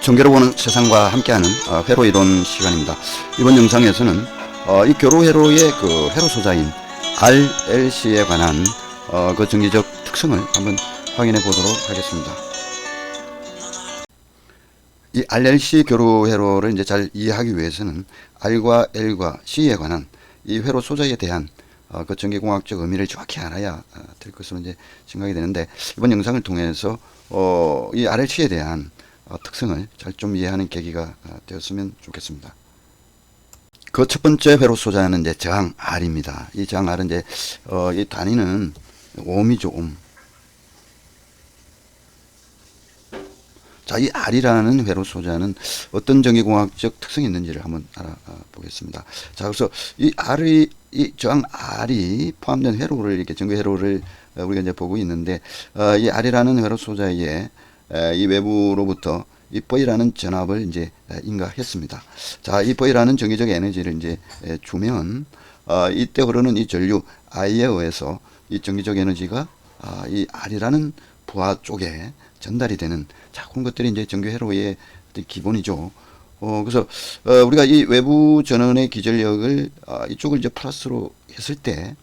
전개로 보는 세상과 함께하는 회로 이론 시간입니다. 이번 영상에서는 이 교로 회로의 그 회로 소자인 RLC에 관한 그 정기적 특성을 한번 확인해 보도록 하겠습니다. 이 RLC 교로 회로를 이제 잘 이해하기 위해서는 R과 L과 C에 관한 이 회로 소자에 대한 그 전기공학적 의미를 정확히 알아야 될 것으로 이제 생각이 되는데, 이번 영상을 통해서 이 RLC에 대한 특성을 잘 좀 이해하는 계기가 되었으면 좋겠습니다. 그 첫 번째 회로 소자는 이제 저항 R입니다. 이 저항 R은 이제 이 단위는 옴이죠, 옴. 자, 이 R이라는 회로 소자는 어떤 전기공학적 특성이 있는지를 한번 알아보겠습니다. 자, 그래서 이 R이, 이 저항 R이 포함된 회로를, 이렇게 전기 회로를 우리가 이제 보고 있는데, 이 R이라는 회로 소자에 이 외부로부터 이 V라는 전압을 이제 인가했습니다. 자, 이 V라는 정기적 에너지를 이제 주면, 이때 흐르는 이 전류 I에 의해서 이 정기적 에너지가 이 R이라는 부하 쪽에 전달이 되는, 자, 그런 것들이 이제 전기 회로의 기본이죠. 그래서 우리가 이 외부 전원의 기전력을 이쪽을 이제 플러스로 했을 때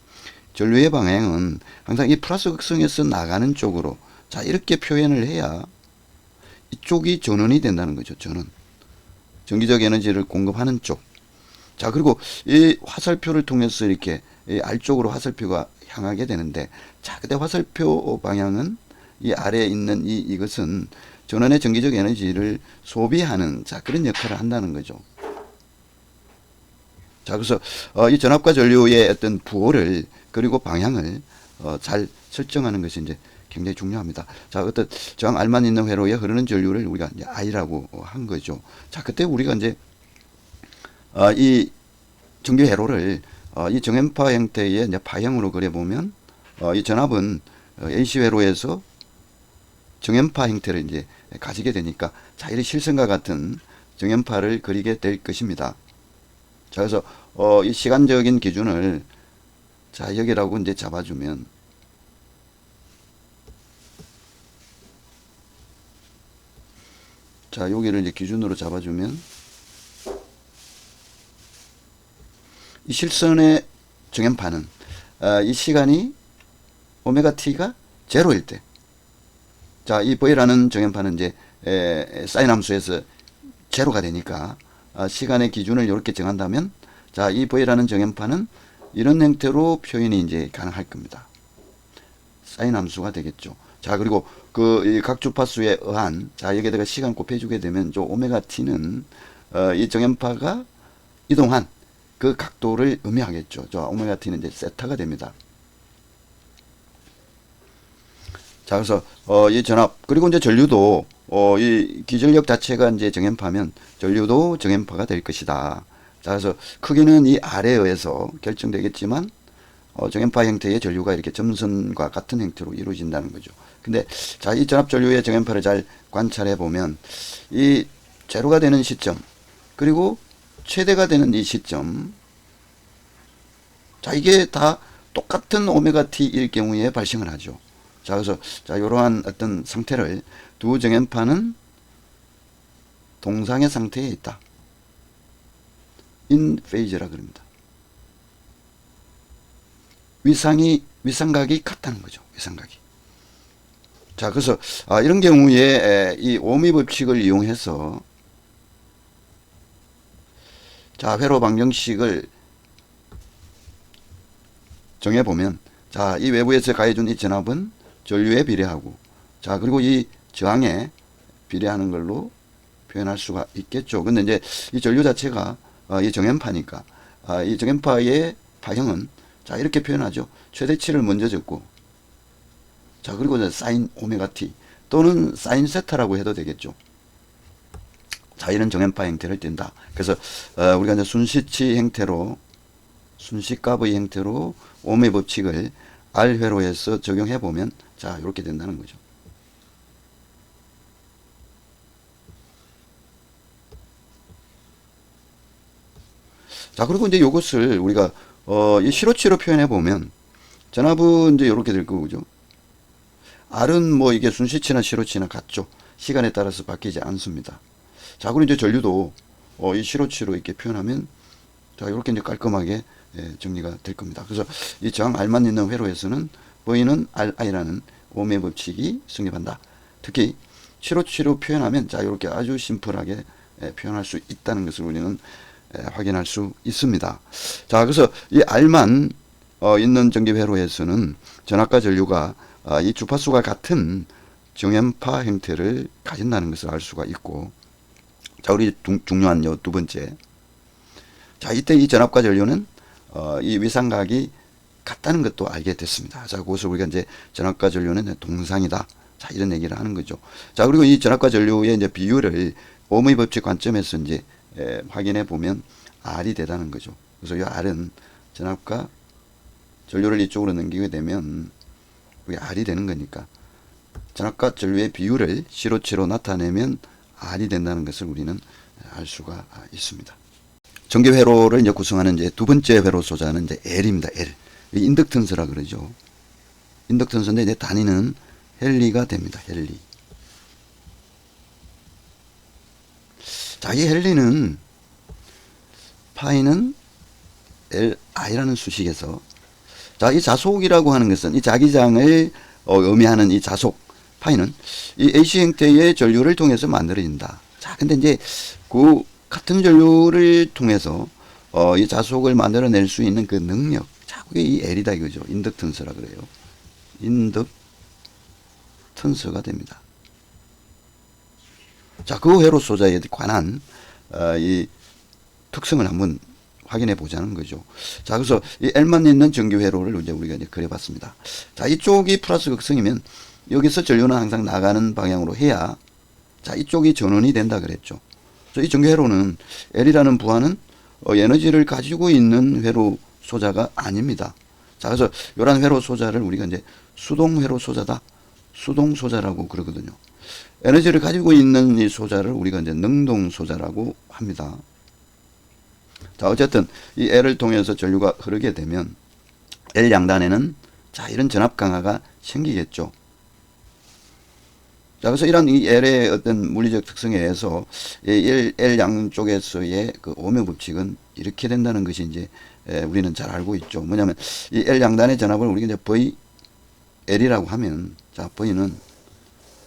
전류의 방향은 항상 이 플러스 극성에서 나가는 쪽으로, 자, 이렇게 표현을 해야 이쪽이 전원이 된다는 거죠. 전원, 전기적 에너지를 공급하는 쪽. 자, 그리고 이 화살표를 통해서 이렇게 이 R쪽으로 화살표가 향하게 되는데, 자, 그때 화살표 방향은 이 아래에 있는 이것은 전원의 전기적 에너지를 소비하는, 자, 그런 역할을 한다는 거죠. 자, 그래서 이 전압과 전류의 어떤 부호를, 그리고 방향을 잘 설정하는 것이 이제 굉장히 중요합니다. 자, 어떤 저항 R만 있는 회로에 흐르는 전류를 우리가 이제 I라고 한 거죠. 자, 그때 우리가 이제 이 전기 회로를 이 정연파 형태의 이제 파형으로 그려보면, 이 전압은 AC 회로에서 정연파 형태를 이제 가지게 되니까, 자, 이 실선과 같은 정연파를 그리게 될 것입니다. 자, 그래서 이 시간적인 기준을, 자, 여기라고 이제 잡아주면, 자, 여기를 이제 기준으로 잡아주면, 이 실선의 정연파는 이 시간이 오메가 t가 제로일 때, 자, 이 V라는 정연파는 이제 사인 함수에서 제로가 되니까 시간의 기준을 이렇게 정한다면, 자, 이 V라는 정연파는 이런 형태로 표현이 이제 가능할 겁니다. 사인 함수가 되겠죠. 자, 그리고 그 각 주파수에 의한, 자, 여기다가 시간 곱해주게 되면 저 오메가 t는 이 정연파가 이동한 그 각도를 의미하겠죠. 저 오메가 t는 이제 세타가 됩니다. 자, 그래서 이 전압, 그리고 이제 전류도 이 기전력 자체가 이제 정연파면 전류도 정연파가 될 것이다. 자, 그래서 크기는 이 R에 의해서 결정되겠지만 정연파 형태의 전류가 이렇게 점선과 같은 형태로 이루어진다는 거죠. 근데 자, 이 전압 전류의 정연파를 잘 관찰해 보면, 이 제로가 되는 시점, 그리고 최대가 되는 이 시점, 자, 이게 다 똑같은 오메가 t일 경우에 발생을 하죠. 자, 그래서 자, 이러한 어떤 상태를 두 정연파는 동상의 상태에 있다. in phase라 그럽니다. 위상각이 같다는 거죠. 위상각이. 자, 그래서 이런 경우에 이 오미 법칙을 이용해서, 자, 회로 방정식을 정해보면, 자, 이 외부에서 가해준 이 전압은 전류에 비례하고, 자, 그리고 이 저항에 비례하는 걸로 표현할 수가 있겠죠. 근데 이제 이 전류 자체가 이 정연파니까, 이 정연파의 파형은, 자, 이렇게 표현하죠. 최대치를 먼저 적고, 자, 그리고 이제 사인 오메가 t 또는 사인 세타라고 해도 되겠죠. 자, 이런 정연파 형태를 띈다. 그래서 우리가 이제 순시치 형태로, 순시값의 형태로 오메 법칙을 R 회로에서 적용해 보면, 자, 이렇게 된다는 거죠. 자, 그리고 이제 이것을 우리가 이 시로치로 표현해 보면, 전압은 이제 이렇게 될 거죠. R은 뭐 이게 순시치나 시로치나 같죠. 시간에 따라서 바뀌지 않습니다. 자, 그리고 이제 전류도 이 시로치로 이렇게 표현하면 자, 이렇게 이제 깔끔하게 정리가 될 겁니다. 그래서 이 저항 R만 있는 회로에서는 보이는 RI라는 ohm의 법칙이 성립한다. 특히 시로치로 표현하면 자, 이렇게 아주 심플하게 표현할 수 있다는 것을 우리는 확인할 수 있습니다. 자, 그래서 이 R만 있는 전기 회로에서는 전압과 전류가 이 주파수가 같은 정연파 형태를 가진다는 것을 알 수가 있고, 자, 우리 중요한 요 두 번째. 자, 이때 이 전압과 전류는 이 위상각이 같다는 것도 알게 됐습니다. 자, 그것을 우리가 이제 전압과 전류는 동상이다. 자, 이런 얘기를 하는 거죠. 자, 그리고 이 전압과 전류의 이제 비율을 ohm의 법칙 관점에서 이제 확인해 보면 R이 되다는 거죠. 그래서 이 R은 전압과 전류를 이쪽으로 넘기게 되면 이게 R이 되는 거니까 전압과 전류의 비율을 시로치로 나타내면 R이 된다는 것을 우리는 알 수가 있습니다. 전기 회로를 이제 구성하는 이제 두 번째 회로 소자는 이제 L입니다. L. 인덕턴스라 그러죠. 인덕턴스인데 이제 단위는 헨리가 됩니다. 헨리. 자, 이 헨리는 파이는 LI라는 수식에서 자, 이 자속이라고 하는 것은 이 자기장을 의미하는 이 자속 파이는 이 AC 형태의 전류를 통해서 만들어진다. 자, 근데 이제 그 같은 전류를 통해서 이 자속을 만들어낼 수 있는 그 능력, 자, 그게 이 L이다 이거죠. 인덕턴스라 그래요. 인덕턴스가 됩니다. 자, 그 회로 소자에 관한 이 특성을 한번 확인해 보자는 거죠. 자, 그래서 이 L만 있는 전기 회로를 이제 우리가 이제 그려봤습니다. 자, 이쪽이 플러스 극성이면 여기서 전류는 항상 나가는 방향으로 해야 자, 이쪽이 전원이 된다 그랬죠. 그래서 이 전기 회로는 L이라는 부하는 에너지를 가지고 있는 회로 소자가 아닙니다. 자, 그래서 이러한 회로 소자를 우리가 이제 수동 회로 소자다. 수동 소자라고 그러거든요. 에너지를 가지고 있는 이 소자를 우리가 이제 능동 소자라고 합니다. 자, 어쨌든 이 L을 통해서 전류가 흐르게 되면 L 양단에는 자, 이런 전압 강화가 생기겠죠. 자, 그래서 이런 이 L의 어떤 물리적 특성에 의해서 L 양쪽에서의 그 ohm의 법칙은 이렇게 된다는 것이 이제 우리는 잘 알고 있죠. 뭐냐면 이 L 양단의 전압을 우리가 이제 V L이라고 하면 자, V는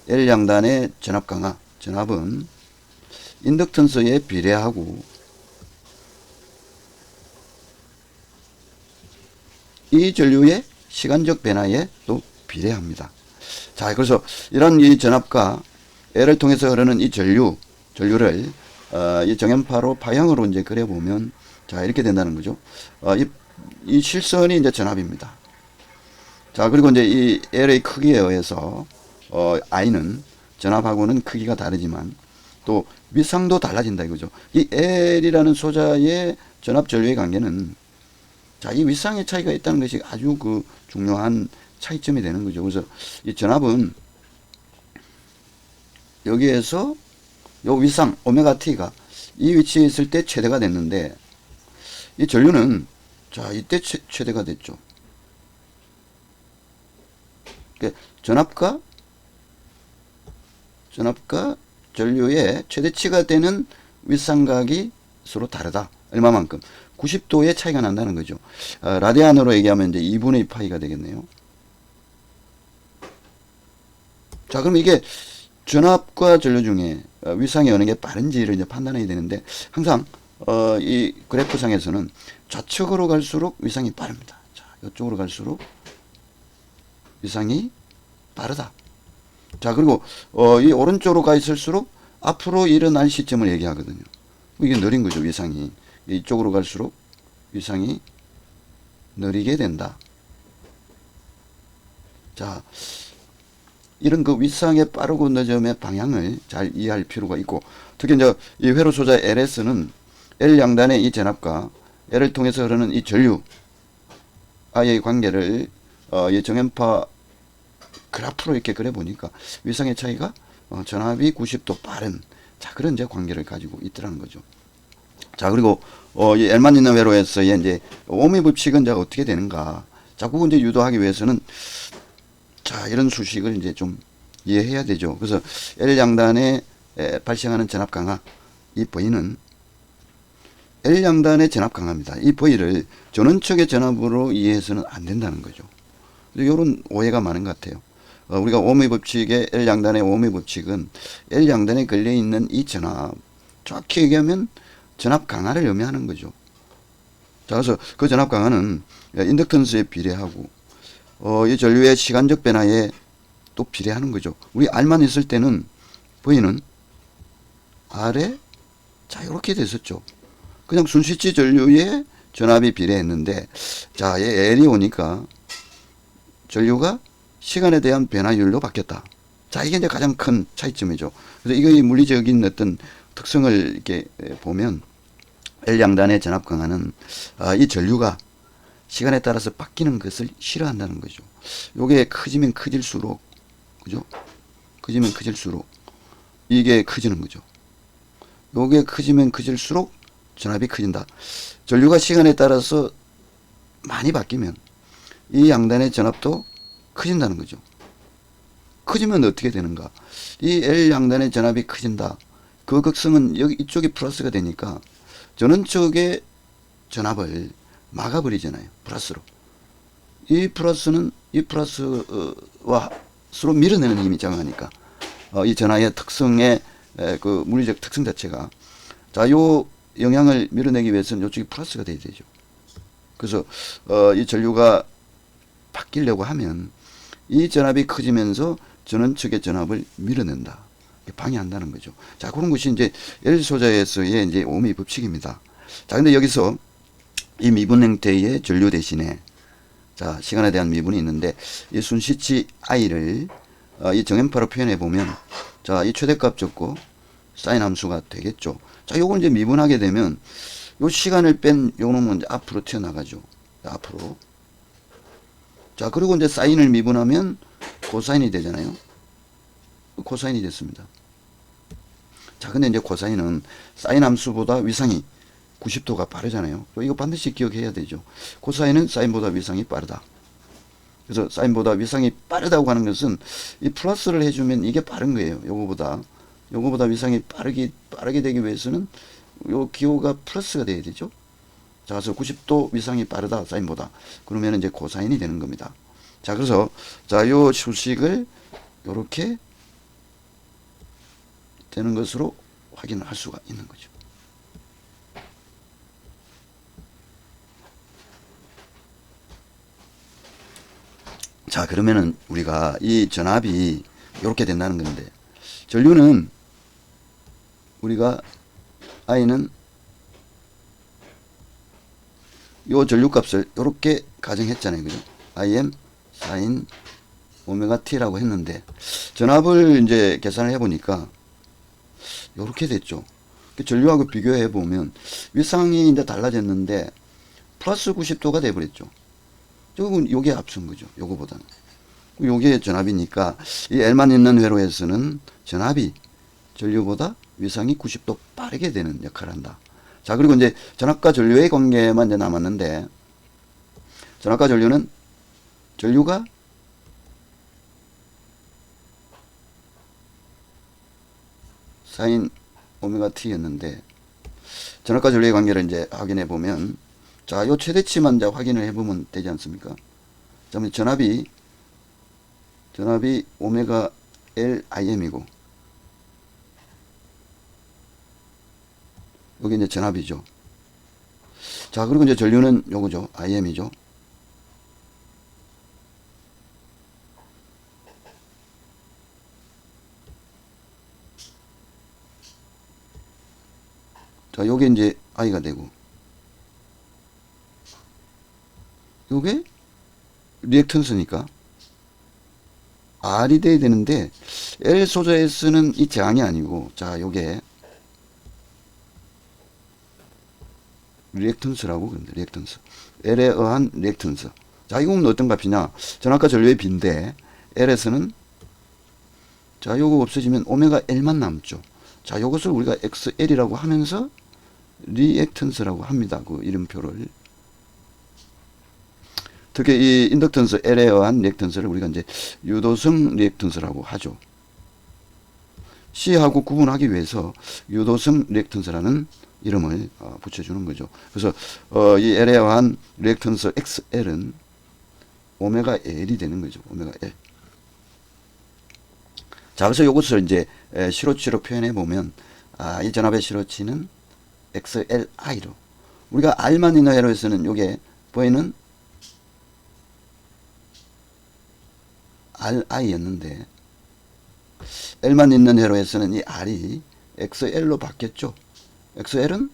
L 양단의 전압 강화, 전압은 인덕턴스에 비례하고 이 전류의 시간적 변화에 또 비례합니다. 자, 그래서 이런 이 전압과 L을 통해서 흐르는 이 전류를 이 정연파로 파형으로 이제 그려보면 자, 이렇게 된다는 거죠. 이 실선이 이제 전압입니다. 자, 그리고 이제 이 L의 크기에 의해서 I는 전압하고는 크기가 다르지만 또 위상도 달라진다 이거죠. 이 L이라는 소자의 전압 전류의 관계는 자, 이 위상의 차이가 있다는 것이 아주 그 중요한 차이점이 되는 거죠. 그래서 이 전압은 여기에서 요 위상 오메가 t가 이 위치에 있을 때 최대가 됐는데 이 전류는 자, 이때 최대가 됐죠. 그러니까 전압과 전류의 최대치가 되는 윗삼각이 서로 다르다. 얼마만큼? 90도의 차이가 난다는 거죠. 라디안으로 얘기하면 이제 2분의 파이가 되겠네요. 자, 그럼 이게 전압과 전류 중에 위상이 어느 게 빠른지를 이제 판단해야 되는데 항상 이 그래프상에서는 좌측으로 갈수록 위상이 빠릅니다. 자, 이쪽으로 갈수록 위상이 빠르다. 자, 그리고 이 오른쪽으로 가 있을수록 앞으로 일어날 시점을 얘기하거든요. 이게 느린 거죠, 위상이. 이쪽으로 갈수록 위상이 느리게 된다. 자, 이런 그 위상의 빠르고 늦음의 방향을 잘 이해할 필요가 있고, 특히 이제 이 회로 소자 LS는 L 양단의 이 전압과 L을 통해서 흐르는 이 전류와의 관계를 이 정연파 그래프로 이렇게 그려보니까 위상의 차이가 전압이 90도 빠른 자, 그런 이제 관계를 가지고 있더라는 거죠. 자, 그리고 이 L만 있는 회로에서의 이제 ohm의 법칙은 이제 어떻게 되는가? 자, 그거 이제 유도하기 위해서는 자, 이런 수식을 이제 좀 이해해야 되죠. 그래서 L 양단에 발생하는 전압 강하, 이 V는 L양단의 전압 강합니다. 이 V를 전원척의 전압으로 이해해서는 안 된다는 거죠. 이런 오해가 많은 것 같아요. 우리가 오음의 법칙의 L양단의 오음의 법칙은 L양단에 걸려있는 이 전압, 정확히 얘기하면 전압 강하를 의미하는 거죠. 자, 그래서 그 전압 강하는 인덕턴스에 비례하고, 이 전류의 시간적 변화에 또 비례하는 거죠. 우리 R만 있을 때는 V는 R에 자, 이렇게 됐었죠. 그냥 순시치 전류의 전압이 비례했는데, 자, 얘 L이 오니까 전류가 시간에 대한 변화율로 바뀌었다. 자, 이게 이제 가장 큰 차이점이죠. 그래서 이거의 물리적인 어떤 특성을 이렇게 보면 L양단의 전압 강하는 이 전류가 시간에 따라서 바뀌는 것을 싫어한다는 거죠. 요게 커지면 커질수록, 그죠? 커지면 커질수록 이게 커지는 거죠. 요게 커지면 커질수록 전압이 커진다. 전류가 시간에 따라서 많이 바뀌면 이 양단의 전압도 커진다는 거죠. 커지면 어떻게 되는가? 이 L 양단의 전압이 커진다. 그 극성은 여기 이쪽이 플러스가 되니까 전원 쪽의 전압을 막아버리잖아요. 플러스로. 이 플러스는 이 플러스와 서로 밀어내는 힘이 작용하니까 이 전하의 특성의 그 물리적 특성 자체가 자, 요 영향을 밀어내기 위해서는 이쪽이 플러스가 돼야 되죠. 그래서 이 전류가 바뀌려고 하면 이 전압이 커지면서 전원 측의 전압을 밀어낸다. 방해한다는 거죠. 자, 그런 것이 이제 L 소자에서의 이제 오음의 법칙입니다. 자, 근데 여기서 이 미분 형태의 전류 대신에 자, 시간에 대한 미분이 있는데 이 순시치 I를 이 정연파로 표현해 보면 자, 이 최대값 적고 사인 함수가 되겠죠. 자, 요걸 이제 미분하게 되면 요 시간을 뺀 요 놈은 이제 앞으로 튀어나가죠. 앞으로. 자, 그리고 이제 사인을 미분하면 코사인이 되잖아요. 코사인이 됐습니다. 자, 근데 이제 코사인은 사인 함수보다 위상이 90도가 빠르잖아요. 이거 반드시 기억해야 되죠. 코사인은 사인보다 위상이 빠르다. 그래서 사인보다 위상이 빠르다고 하는 것은 이 플러스를 해주면 이게 빠른 거예요. 요거보다 위상이 빠르게 되기 위해서는 요 기호가 플러스가 돼야 되죠. 자, 그래서 90도 위상이 빠르다, 사인보다. 그러면 이제 코사인이 되는 겁니다. 자, 그래서 자, 요 수식을 요렇게 되는 것으로 확인을 할 수가 있는 거죠. 자, 그러면은 우리가 이 전압이 이렇게 된다는 건데 전류는 우리가 I는 요 전류값을 이렇게 가정했잖아요. 그죠? Im sin 오메가 t라고 했는데 전압을 이제 계산을 해보니까 이렇게 됐죠. 전류하고 비교해 보면 위상이 이제 달라졌는데 플러스 90도가 돼버렸죠. 요게 앞선 거죠. 요거보다는. 요게 전압이니까 이 L만 있는 회로에서는 전압이 전류보다 위상이 90도 빠르게 되는 역할을 한다. 자, 그리고 이제 전압과 전류의 관계만 이제 남았는데 전압과 전류는 전류가 사인 오메가 t였는데 전압과 전류의 관계를 이제 확인해 보면 자, 요 최대치만 이제 확인을 해 보면 되지 않습니까? 자, 전압이 오메가 LIM이고 여기 이제 전압이죠. 자, 그리고 이제 전류는 요거죠. IM이죠. 자, 요게 이제 I가 되고 요게 리액턴스니까 R이 돼야 되는데 L 소자에서는 이 저항이 아니고 자, 요게 리액턴스라고 그럽니다. 리액턴스. L에 의한 리액턴스. 자, 이건 어떤 값이냐? 전압과 전류의 비인데 L에서는 자, 요거 없어지면 오메가 L만 남죠. 자, 요것을 우리가 XL이라고 하면서 리액턴스라고 합니다. 그 이름표를. 특히 이 인덕턴스 L에 의한 리액턴스를 우리가 이제 유도성 리액턴스라고 하죠. C하고 구분하기 위해서 유도성 리액턴스라는 이름을 붙여주는 거죠. 그래서 이 L에 의한 리액턴스 XL은 오메가 L이 되는 거죠. 오메가 L. 자, 그래서 이것을 이제 시로치로 표현해 보면 이 전압의 시로치는 XLI로, 우리가 R만 있는 회로에서는 이게 보이는 RI였는데 L만 있는 회로에서는 이 R이 XL로 바뀌었죠. XL은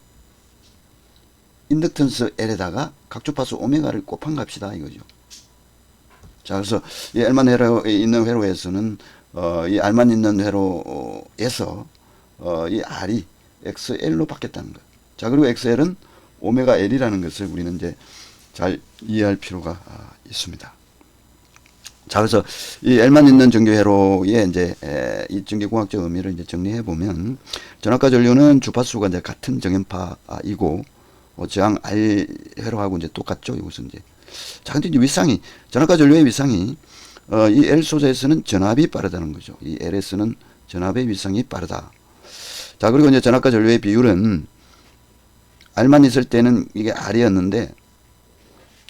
인덕턴스 L에다가 각주파수 오메가를 곱한 값이다 이거죠. 자, 그래서 이 L만 있는 회로에서는 이 R만 있는 회로에서 이 R이 XL로 바뀌었다는 것. 자, 그리고 XL은 오메가 L이라는 것을 우리는 이제 잘 이해할 필요가 있습니다. 자, 그래서 이 L만 있는 전기회로의 이제 이 전기공학적 의미를 이제 정리해 보면, 전압과 전류는 주파수가 이제 같은 정연파이고 저항 R 회로하고 이제 똑같죠. 이것은 이제. 자, 근데 이제 윗상이, 전압과 전류의 윗상이 이 L 소재에서는 전압이 빠르다는 거죠. 이 L에서는 전압의 윗상이 빠르다. 자, 그리고 이제 전압과 전류의 비율은 R만 있을 때는 이게 R이었는데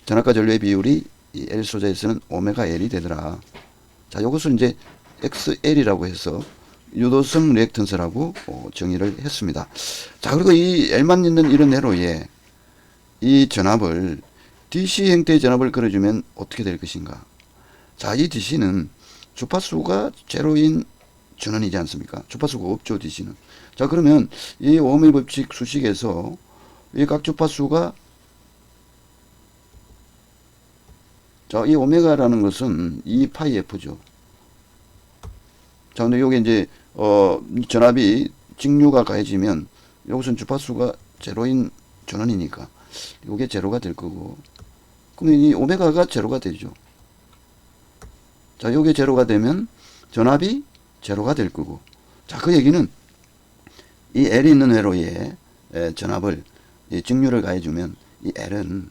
전압과 전류의 비율이 이 L 소재에서는 오메가 L이 되더라. 자, 이것을 이제 XL이라고 해서 유도성 리액턴스라고 정의를 했습니다. 자, 그리고 이 L만 있는 이런 회로에 이 전압을 DC 형태의 전압을 걸어주면 어떻게 될 것인가? 자, 이 DC는 주파수가 제로인 전원이지 않습니까? 주파수가 없죠, DC는. 자, 그러면 이 오음의 법칙 수식에서 이 각 주파수가, 자, 이 오메가라는 것은 2파이 F죠. 자, 근데 요게 이제 전압이 직류가 가해지면 이것은 주파수가 제로인 전원이니까 요게 제로가 될 거고, 그럼 이 오메가가 제로가 되죠. 자, 요게 제로가 되면 전압이 제로가 될 거고, 자, 그 얘기는 이 L이 있는 회로에 전압을 직류를 가해주면 이 L은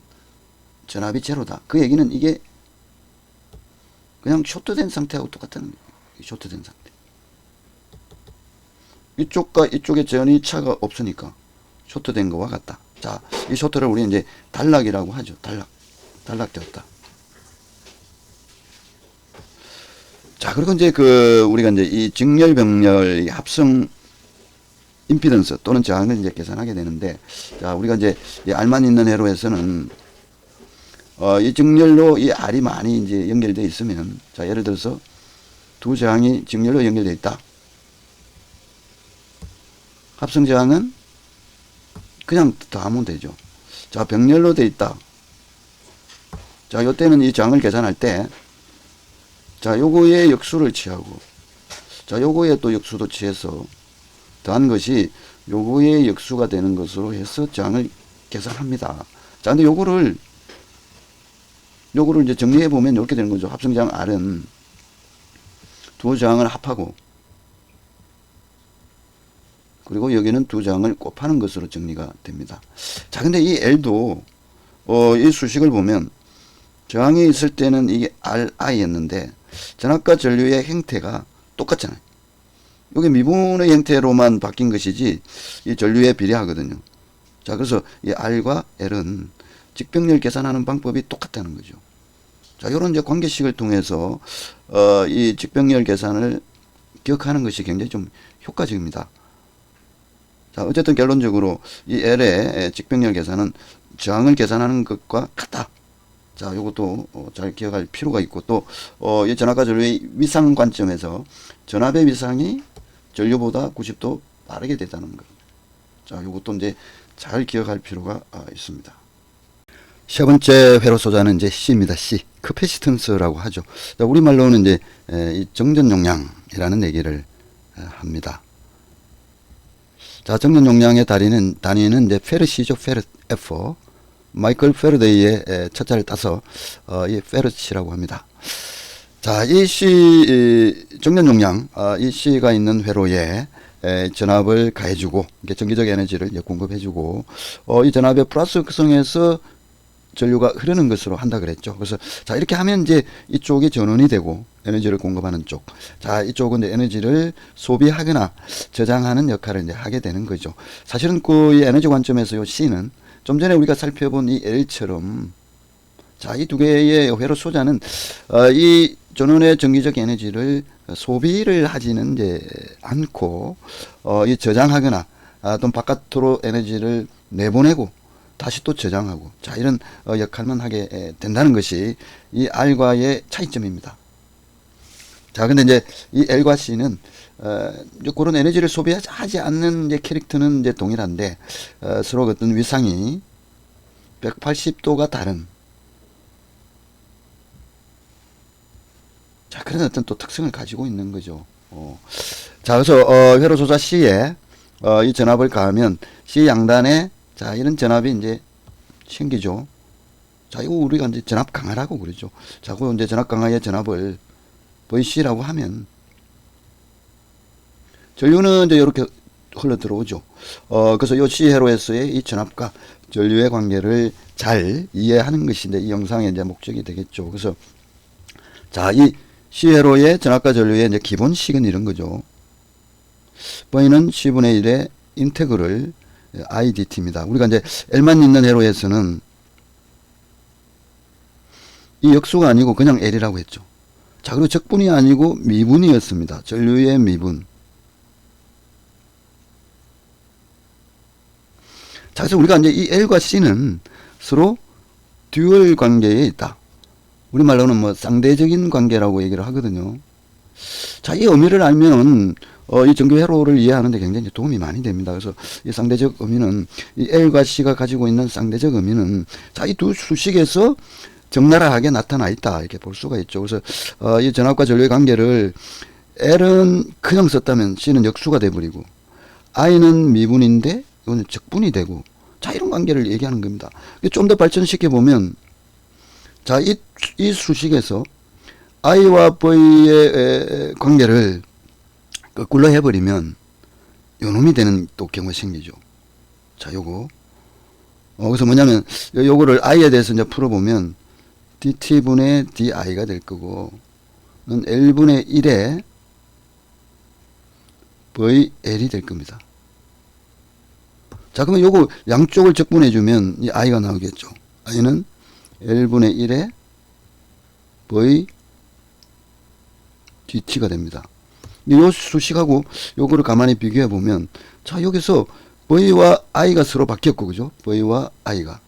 전압이 제로다. 그 얘기는 이게 그냥 쇼트된 상태하고 똑같다는 거예요. 쇼트된 상태. 이쪽과 이쪽의 전이 차가 없으니까 쇼트된 거와 같다. 자, 이 쇼트를 우리 이제 단락이라고 하죠. 단락되었다. 자, 그리고 이제 우리가 이제 이 직렬 병렬 합성 임피던스 또는 저항을 이제 계산하게 되는데, 자, 우리가 이제 이 R만 있는 회로에서는 이 직렬로 이 R이 많이 이제 연결되어 있으면, 자, 예를 들어서 두 저항이 직렬로 연결되어 있다. 합성 저항은 그냥 더하면 되죠. 자, 병렬로 되어 있다. 자, 요때는 이 저항을 계산할 때, 자, 요거의 역수를 취하고, 자, 요거의 또 역수도 취해서 더한 것이 요거의 역수가 되는 것으로 해서 저항을 계산합니다. 자, 근데 요거를 이제 정리해 보면 이렇게 되는 거죠. 합성 저항 R은 두 저항을 합하고, 그리고 여기는 두 저항을 곱하는 것으로 정리가 됩니다. 자, 근데 이 L도 이 수식을 보면 저항이 있을 때는 이게 RI였는데 전압과 전류의 형태가 똑같잖아요. 이게 미분의 형태로만 바뀐 것이지 이 전류에 비례하거든요. 자, 그래서 이 R과 L은 직병렬 계산하는 방법이 똑같다는 거죠. 자, 이런 이제 관계식을 통해서 이 직병렬 계산을 기억하는 것이 굉장히 좀 효과적입니다. 자, 어쨌든 결론적으로 이 L의 직병렬 계산은 저항을 계산하는 것과 같다. 자, 요것도 잘 기억할 필요가 있고, 또 이 전압과 전류의 위상 관점에서 전압의 위상이 전류보다 90도 빠르게 된다는 것. 자, 요것도 이제 잘 기억할 필요가 있습니다. 세 번째 회로 소자는 이제 C입니다. C. 커패시턴스라고 하죠. 자, 우리말로는 이제 이 정전 용량이라는 얘기를 합니다. 자, 정전 용량의 단위는 이제 페르시죠. 페르 F. 마이클 페르데이의 첫자를 따서 이 페르치라고 합니다. 자, 이 C 정전 용량, 이 C가 있는 회로에 전압을 가해주고, 이게 전기적 에너지를 공급해주고, 이 전압의 플러스 극성에서 전류가 흐르는 것으로 한다 그랬죠. 그래서 자, 이렇게 하면 이제 이쪽이 전원이 되고, 에너지를 공급하는 쪽. 자, 이쪽은 이제 에너지를 소비하거나 저장하는 역할을 이제 하게 되는 거죠. 사실은 그 이 에너지 관점에서 요 C는 좀 전에 우리가 살펴본 이 L처럼, 자, 이 두 개의 회로 소자는 이 전원의 전기적 에너지를 소비를 하지는 이제 않고 이 저장하거나 또는 바깥으로 에너지를 내보내고 다시 또 저장하고, 자, 이런 역할만 하게 된다는 것이 이 R과의 차이점입니다. 자, 근데 이제 이 L과 C는 그런 에너지를 소비하지 않는 이제 캐릭터는 이제 동일한데 서로 어떤 위상이 180도가 다른, 자, 그런 어떤 또 특성을 가지고 있는 거죠. 자, 그래서 회로 소자 C에 이 전압을 가하면 C 양단에, 자, 이런 전압이 이제 생기죠. 자, 이거 우리가 이제 전압 강화라고 그러죠. 자, 그 이제 전압 강화의 전압을 VC라고 하면 전류는 이제 이렇게 흘러 들어오죠. 그래서 이 C 회로에서의 이 전압과 전류의 관계를 잘 이해하는 것이 이제 이 영상의 이제 목적이 되겠죠. 그래서 자, 이 C 회로의 전압과 전류의 이제 기본식은 이런 거죠. V는 C분의 1의 인테그럴 IDT입니다. 우리가 이제 L만 있는 회로에서는 이 역수가 아니고 그냥 L이라고 했죠. 자, 그리고 적분이 아니고 미분이었습니다. 전류의 미분. 자, 그래서 우리가 이제 이 L과 C는 서로 듀얼 관계에 있다. 우리말로는 뭐 상대적인 관계라고 얘기를 하거든요. 자, 이 의미를 알면은 이 전기 회로를 이해하는데 굉장히 도움이 많이 됩니다. 그래서 이 상대적 의미는 이 L과 C가 가지고 있는 상대적 의미는, 자, 이 두 수식에서 적나라하게 나타나 있다, 이렇게 볼 수가 있죠. 그래서 이 전압과 전류의 관계를 L은 그냥 썼다면 C는 역수가 돼버리고, I는 미분인데 이거는 적분이 되고, 자, 이런 관계를 얘기하는 겁니다. 좀 더 발전시켜 보면, 자, 이 수식에서 I와 V의 관계를 거꾸로 해버리면 요놈이 되는 또 경우가 생기죠. 자, 요거. 그래서 뭐냐면 요거를 I에 대해서 이제 풀어보면 dt분의 di가 될 거고, L분의 1의 VL이 될 겁니다. 자, 그러면 요거 양쪽을 적분해주면 이 I가 나오겠죠. I는 L분의 1의 V dt가 됩니다. 요 수식하고 요거를 가만히 비교해 보면, 자, 여기서 V와 I가 서로 바뀌었고, 그죠? V와 I가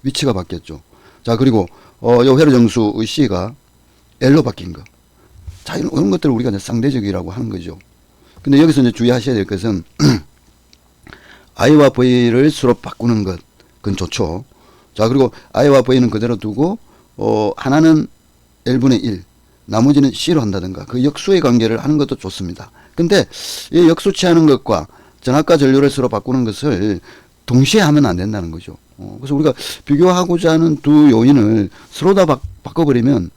위치가 바뀌었죠. 자, 그리고 요 회로 정수 C가 L로 바뀐 거. 자, 이런 것들을 우리가 이제 상대적이라고 하는 거죠. 근데 여기서 이제 주의하셔야 될 것은 I와 V를 서로 바꾸는 것, 그건 좋죠. 자, 그리고 I와 V는 그대로 두고 하나는 L분의 1, 나머지는 C로 한다든가 그 역수의 관계를 하는 것도 좋습니다. 근데 이 역수치하는 것과 전압과 전류를 서로 바꾸는 것을 동시에 하면 안 된다는 거죠. 그래서 우리가 비교하고자 하는 두 요인을 서로 다 바꿔버리면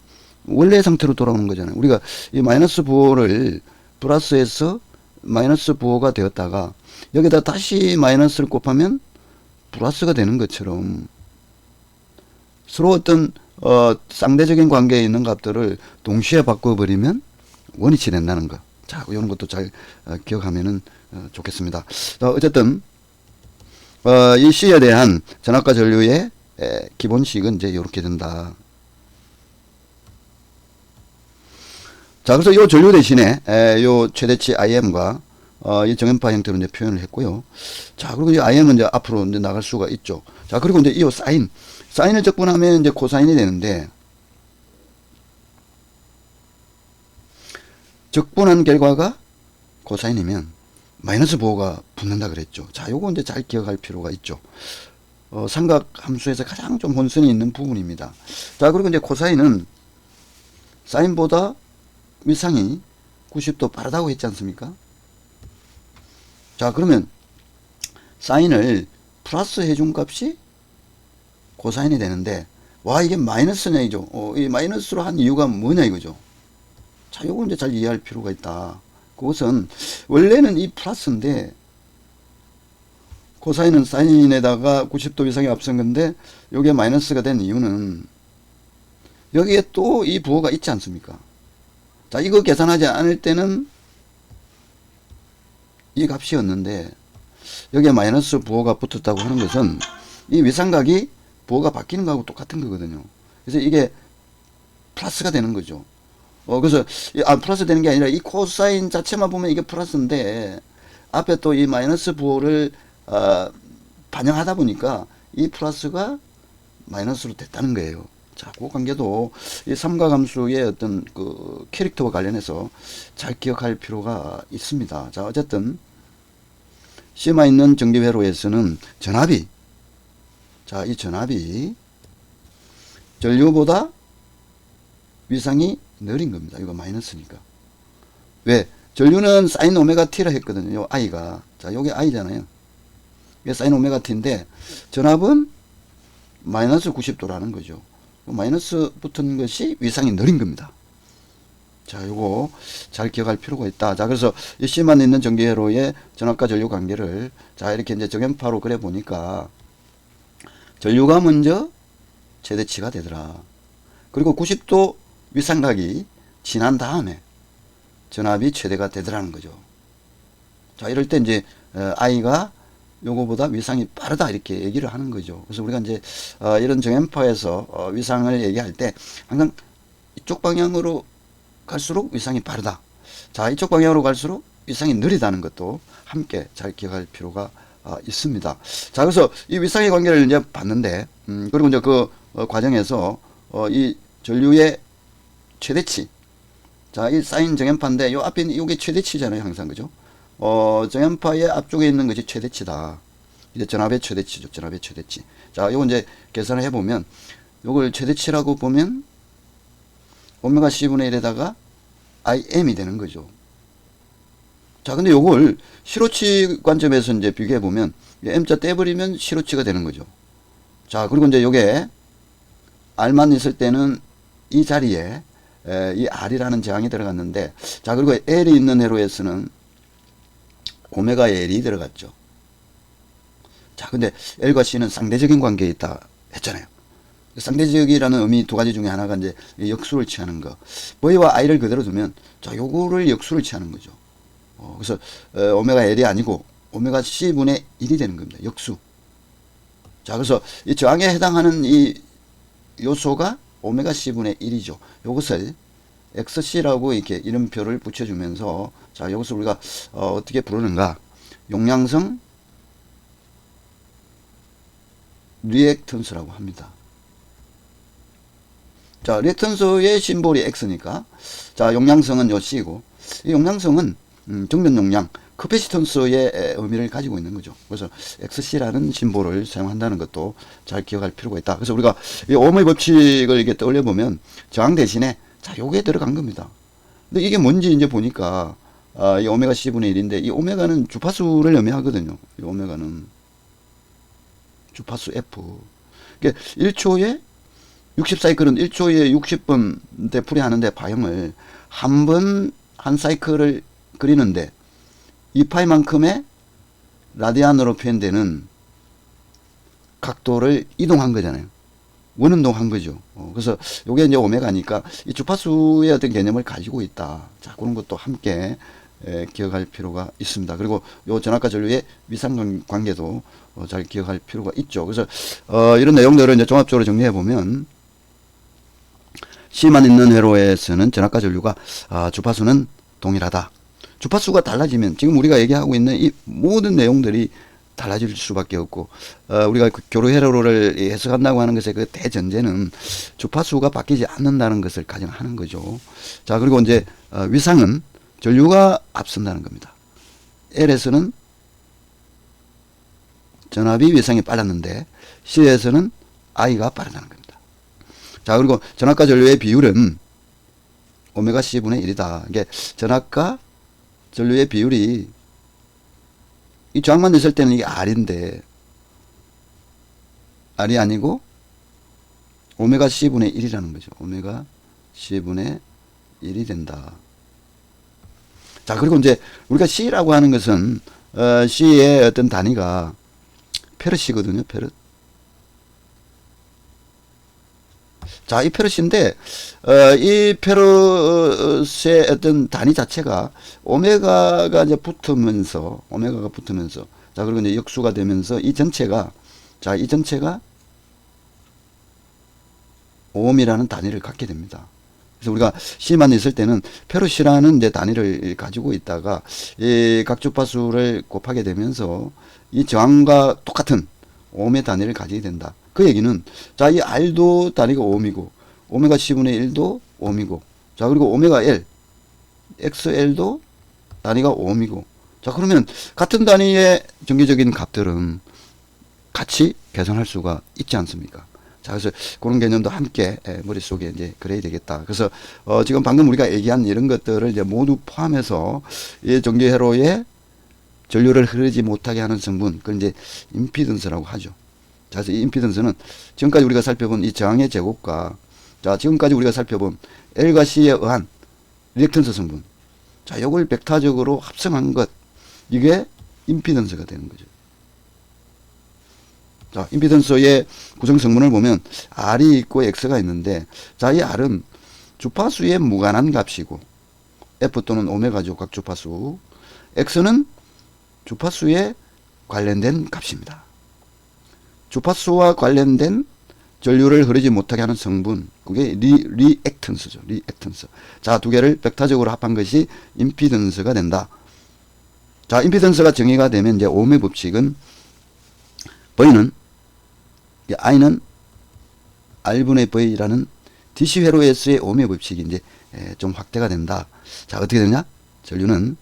원래 상태로 돌아오는 거잖아요. 우리가 이 마이너스 부호를 플러스에서 마이너스 부호가 되었다가 여기다 다시 마이너스를 곱하면 플러스가 되는 것처럼 서로 어떤 상대적인 관계에 있는 값들을 동시에 바꿔버리면 원위치 된다는 거. 자, 이런 것도 잘 기억하면은 좋겠습니다. 어쨌든 이 C에 대한 전압과 전류의 기본식은 이제 이렇게 된다. 자, 그래서 이 전류 대신에 요 최대치 IM과 이 정연파 형태로 이제 표현을 했고요. 자, 그리고 이 IM은 이제 앞으로 이제 나갈 수가 있죠. 자, 그리고 이제 이 사인을 적분하면 이제 코사인이 되는데, 적분한 결과가 코사인이면 마이너스 부호가 붙는다 그랬죠. 자, 요거 이제 잘 기억할 필요가 있죠. 삼각 함수에서 가장 좀 혼선이 있는 부분입니다. 자, 그리고 이제 코사인은 사인보다 위상이 90도 빠르다고 했지 않습니까? 자, 그러면 사인을 플러스 해준 값이 코사인이 되는데, 와, 이게 마이너스냐 이죠. 이 마이너스로 한 이유가 뭐냐 이거죠. 자, 요거 이제 잘 이해할 필요가 있다. 그것은 원래는 이 플러스인데 코사인은 사인에다가 90도 이상이 앞선 건데 요게 마이너스가 된 이유는 여기에 또 이 부호가 있지 않습니까? 자, 이거 계산하지 않을 때는 이 값이었는데 여기에 마이너스 부호가 붙었다고 하는 것은 이 위상각이 부호가 바뀌는 거하고 똑같은 거거든요. 그래서 이게 플러스가 되는 거죠. 그래서 플러스 되는 게 아니라 이 코사인 자체만 보면 이게 플러스인데 앞에 또 이 마이너스 부호를 반영하다 보니까 이 플러스가 마이너스로 됐다는 거예요. 자, 그 관계도 이 삼각함수의 어떤 그 캐릭터와 관련해서 잘 기억할 필요가 있습니다. 자, 어쨌든 C만 있는 정비회로에서는 전압이, 자, 이 전압이 전류보다 위상이 느린 겁니다. 이거 마이너스니까. 왜? 전류는 사인 오메가 t라 했거든요. 요 i가. 자, 요게 i잖아요. 이게 사인 오메가 t인데 전압은 마이너스 90도라는 거죠. 마이너스 붙은 것이 위상이 느린 겁니다. 자, 요거 잘 기억할 필요가 있다. 자, 그래서 이 C만 있는 전기회로의 전압과 전류 관계를 자, 이렇게 이제 정연파로 그려 보니까 전류가 먼저 최대치가 되더라. 그리고 90도 위상각이 지난 다음에 전압이 최대가 되더라는 거죠. 자, 이럴 때 이제 I가 요거보다 위상이 빠르다 이렇게 얘기를 하는 거죠. 그래서 우리가 이제 이런 정연파에서 위상을 얘기할 때 항상 이쪽 방향으로 갈수록 위상이 빠르다. 자, 이쪽 방향으로 갈수록 위상이 느리다는 것도 함께 잘 기억할 필요가 있습니다. 자, 그래서 이 위상의 관계를 이제 봤는데, 그리고 이제 그 과정에서 이 전류의 최대치. 자, 이 사인 정연파인데 요 앞에 있는 이게 최대치잖아요, 항상 그죠? 정연파의 앞쪽에 있는 것이 최대치다. 이제 전압의 최대치죠, 전압의 최대치. 자, 요거 이제 계산을 해보면 요걸 최대치라고 보면 오메가 C분의 1에다가 IM이 되는 거죠. 자, 근데 요걸 시로치 관점에서 이제 비교해보면 M자 떼버리면 시로치가 되는 거죠. 자, 그리고 이제 요게 R만 있을 때는 이 자리에 이 R이라는 저항이 들어갔는데, 자, 그리고 L이 있는 회로에서는 오메가 L이 들어갔죠. 자, 근데 L과 C는 상대적인 관계에 있다 했잖아요. 상대적이라는 의미 두 가지 중에 하나가 이제 역수를 취하는 거. V와 I를 그대로 두면, 자, 요거를 역수를 취하는 거죠. 그래서, 오메가 L이 아니고, 오메가 C분의 1이 되는 겁니다. 역수. 자, 그래서 이 저항에 해당하는 이 요소가 오메가 C분의 1이죠. 요것을 XC라고 이렇게 이름표를 붙여주면서, 자, 이것을 우리가, 어떻게 부르는가. 용량성 리액턴스라고 합니다. 자, 리액턴스의 심볼이 X니까, 자, 용량성은 요 C고, 이 용량성은, 정면 용량, 커패시턴스의 의미를 가지고 있는 거죠. 그래서 XC라는 심볼을 사용한다는 것도 잘 기억할 필요가 있다. 그래서 우리가 이 ohm의 법칙을 이렇게 떠올려 보면 저항 대신에 자, 요게 들어간 겁니다. 근데 이게 뭔지 이제 보니까 이 오메가 C분의 1인데 이 오메가는 주파수를 의미하거든요. 이 오메가는 주파수 F. 그러니까 1초에 60사이클은 1초에 60번 되풀이하는데 파형을 한 번 한 사이클을 그리는데 2파이만큼의 라디안으로 표현되는 각도를 이동한 거잖아요. 원운동한 거죠. 그래서 요게 이제 오메가니까 이 주파수의 어떤 개념을 가지고 있다. 자, 그런 것도 함께 기억할 필요가 있습니다. 그리고 요 전압과 전류의 위상 관계도 잘 기억할 필요가 있죠. 그래서 이런 내용들을 이제 종합적으로 정리해 보면 C만 있는 회로에서는 전압과 전류가 주파수는 동일하다. 주파수가 달라지면 지금 우리가 얘기하고 있는 이 모든 내용들이 달라질 수밖에 없고 우리가 교류 회로를 해석한다고 하는 것의 그 대전제는 주파수가 바뀌지 않는다는 것을 가정하는 거죠. 자, 그리고 이제 위상은 전류가 앞선다는 겁니다. L에서는 전압이 위상이 빨랐는데 C에서는 I가 빠르다는 겁니다. 자, 그리고 전압과 전류의 비율은 오메가 C분의 1이다. 이게 전압과 전류의 비율이 이 저항만 있을 때는 이게 R인데 R이 아니고 오메가 C분의 1이라는 거죠. 오메가 C분의 1이 된다. 자, 그리고 이제 우리가 C라고 하는 것은 C의 어떤 단위가 페르시거든요. 페르. 자, 이 페럿인데, 이 페럿의 어떤 단위 자체가 오메가가 이제 붙으면서, 자, 그리고 이제 역수가 되면서 이 전체가, 자, 이 전체가 옴이라는 단위를 갖게 됩니다. 그래서 우리가 C만 있을 때는 페럿이라는 이제 단위를 가지고 있다가 이 각 주파수를 곱하게 되면서 이 저항과 똑같은 옴의 단위를 가지게 된다. 그 얘기는 자, 이 R도 단위가 옴이고 오메가 C분의 1도 옴이고 자, 그리고 오메가 L, XL도 단위가 옴이고 자, 그러면 같은 단위의 정기적인 값들은 같이 계산할 수가 있지 않습니까? 자, 그래서 그런 개념도 함께 머릿속에 이제 그래야 되겠다. 그래서 지금 방금 우리가 얘기한 이런 것들을 이제 모두 포함해서 이 전기회로에 전류를 흐르지 못하게 하는 성분, 그걸 이제 임피던스라고 하죠. 자, 그래서 이 임피던스는 지금까지 우리가 살펴본 이 저항의 제곱과 자, 지금까지 우리가 살펴본 L과 C에 의한 리액턴스 성분. 자, 요걸 벡터적으로 합성한 것. 이게 임피던스가 되는 거죠. 자, 임피던스의 구성 성분을 보면 R이 있고 X가 있는데 자, 이 R은 주파수에 무관한 값이고 F 또는 오메가죠. 각 주파수. X는 주파수에 관련된 값입니다. 주파수와 관련된 전류를 흐르지 못하게 하는 성분, 그게 리액턴스죠. 리액턴스. 자, 두 개를 벡터적으로 합한 것이 임피던스가 된다. 자, 임피던스가 정의가 되면 이제 옴의 법칙은 V는 I는 R분의 V라는 DC 회로에서의 옴의 법칙이 이제 좀 확대가 된다. 자, 어떻게 되냐? 전류는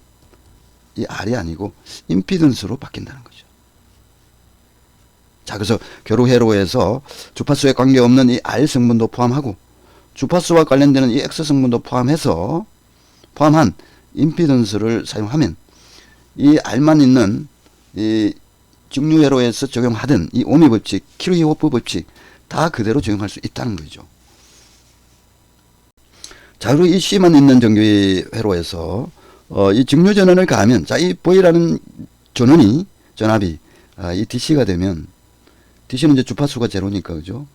이 R이 아니고 임피던스로 바뀐다는 거죠. 자, 그래서 교류 회로에서 주파수에 관계없는 이 R 성분도 포함하고 주파수와 관련되는 이 X 성분도 포함한 임피던스를 사용하면 이 R만 있는 이 직류 회로에서 적용하던 이 옴의 법칙, 키르히호프 법칙 다 그대로 적용할 수 있다는 거죠. 자, 그리고 이 C만 있는 전기 회로에서 이 직류 전원을 가하면 자, 이 V라는 전압이 이 DC가 되면 DC는 이제 주파수가 제로니까 그죠?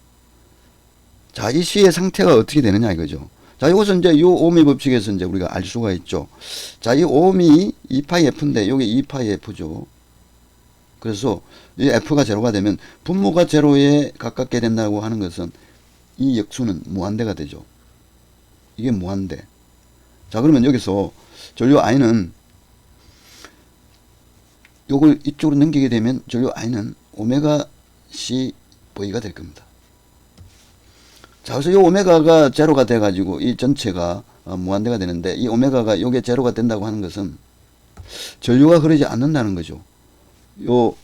자, 이 C의 상태가 어떻게 되느냐 이거죠. 자, 이것은 이제 요 옴의 법칙에서 이제 우리가 알 수가 있죠. 자, 이 옴이 2파이F인데 요게 2파이F죠. 그래서 이 F가 제로가 되면 분모가 제로에 가깝게 된다고 하는 것은 이 역수는 무한대가 되죠. 이게 무한대. 자, 그러면 여기서 전류 I는 요걸 이쪽으로 넘기게 되면 전류 I는 오메가 C V가 될 겁니다. 자, 그래서 이 오메가가 제로가 돼 가지고 이 전체가 무한대가 되는데 이 오메가가 요게 제로가 된다고 하는 것은 전류가 흐르지 않는다는 거죠. 요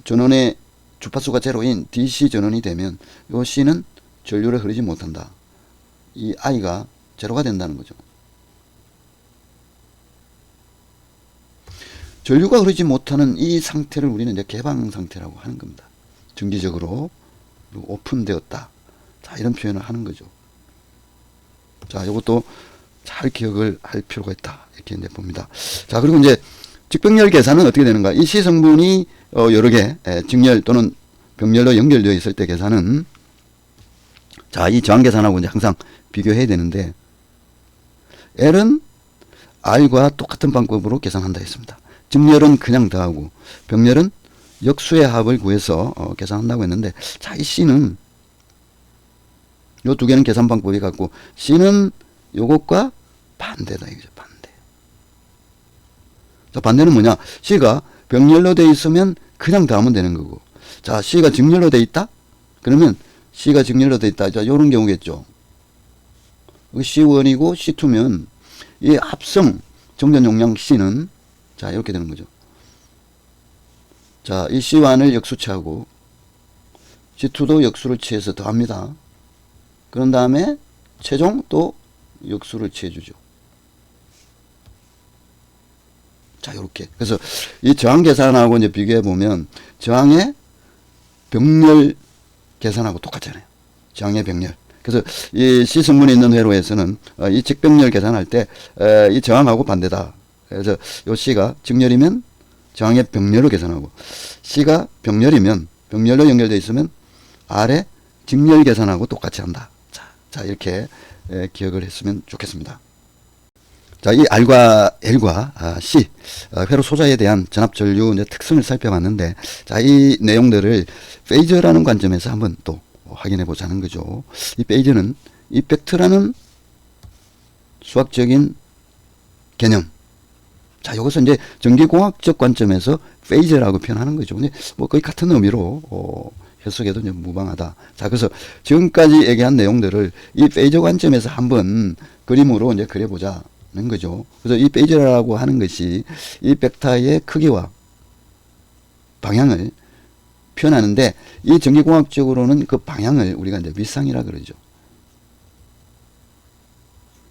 전원의 주파수가 제로인 DC 전원이 되면 요 C는 전류를 흐르지 못한다. 이 I가 제로가 된다는 거죠. 전류가 흐르지 못하는 이 상태를 우리는 이제 개방 상태라고 하는 겁니다. 정기적으로 오픈되었다. 자, 이런 표현을 하는 거죠. 자, 이것도 잘 기억을 할 필요가 있다. 이렇게 이제 봅니다. 자, 그리고 이제 직병렬 계산은 어떻게 되는가? 이 C 성분이 여러 개 직렬 또는 병렬로 연결되어 있을 때 계산은 자, 이 저항 계산하고 이제 항상 비교해야 되는데 L은 R과 똑같은 방법으로 계산한다 했습니다. 직렬은 그냥 더하고 병렬은 역수의 합을 구해서 계산한다고 했는데 자, 이 C는 요 두 개는 계산 방법이 같고 C는 요것과 반대다 이거죠. 반대. 자, 반대는 뭐냐? C가 병렬로 되어 있으면 그냥 더하면 되는 거고 자, C가 직렬로 되어 있다? 그러면 C가 직렬로 되어 있다. 자, 요런 경우겠죠. C1이고 C2면 이 합성 정전 용량 C는 자, 이렇게 되는 거죠. 자, 이 C1을 역수 취하고 C2도 역수를 취해서 더합니다. 그런 다음에 최종 또 역수를 취해주죠. 자, 요렇게. 그래서 이 저항 계산하고 이제 비교해 보면 저항의 병렬 계산하고 똑같잖아요. 저항의 병렬. 그래서 이 C 성분이 있는 회로에서는 이 직병렬 계산할 때 이 저항하고 반대다. 그래서 요 C가 직렬이면 저항의 병렬로 계산하고 C가 병렬이면 병렬로 연결되어 있으면 R의 직렬 계산하고 똑같이 한다. 자, 이렇게 기억을 했으면 좋겠습니다. 자, 이 R과 L과 C 회로 소자에 대한 전압 전류 특성을 살펴봤는데, 자, 이 내용들을 페이저라는 관점에서 한번 또 확인해 보자는 거죠. 이 페이저는 이펙트라는 수학적인 개념. 자, 이것은 이제 전기공학적 관점에서 페이저라고 표현하는 거죠. 근데 뭐 거의 같은 의미로 해석해도 이제 무방하다. 자, 그래서 지금까지 얘기한 내용들을 이 페이저 관점에서 한번 그림으로 이제 그려보자는 거죠. 그래서 이 페이저라고 하는 것이 이 벡터의 크기와 방향을 표현하는데, 이 전기공학적으로는 그 방향을 우리가 이제 윗상이라 그러죠.